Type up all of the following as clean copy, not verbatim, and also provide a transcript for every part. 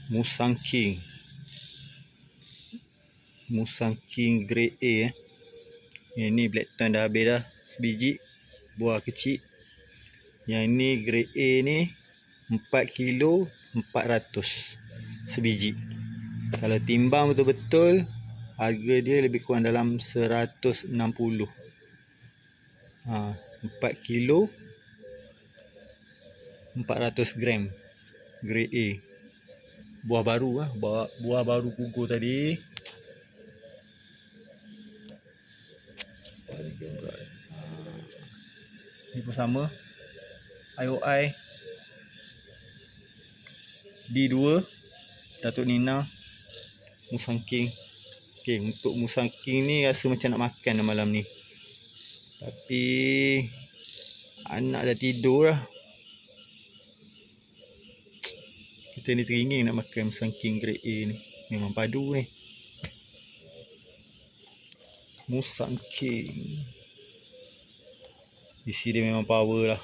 Musang King. Musang King grade A. Yang ni Blackthorn dah habis dah sebiji, buah kecil. Yang ni grade A ni 4 kilo 400 sebiji. Kalau timbang betul-betul, harga dia lebih kurang dalam 160. 4 kilo 400 gram grade A. Buah baru lah, buah baru gugur tadi. Ni pun sama, IOI D2 Datuk Nina Musang King. Okay, untuk Musang King ni rasa macam nak makan malam ni, tapi anak dah tidur lah. Kita ni teringin nak makan Musang King grade A ni. Memang padu ni Musang King. Isi dia memang power lah.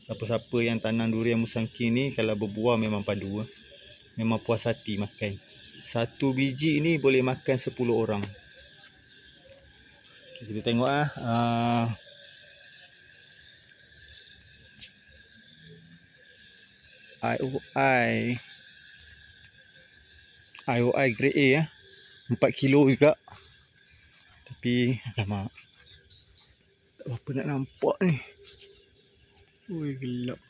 Siapa-siapa yang tanam durian Musang King ni, kalau berbuah memang padu lah. Memang puas hati makan. Satu biji ni boleh makan 10 orang. Okay, kita tengok lah. IOI grade A 4 kilo juga. Tapi alamak, tak berapa nak nampak ni. Ui, gelap.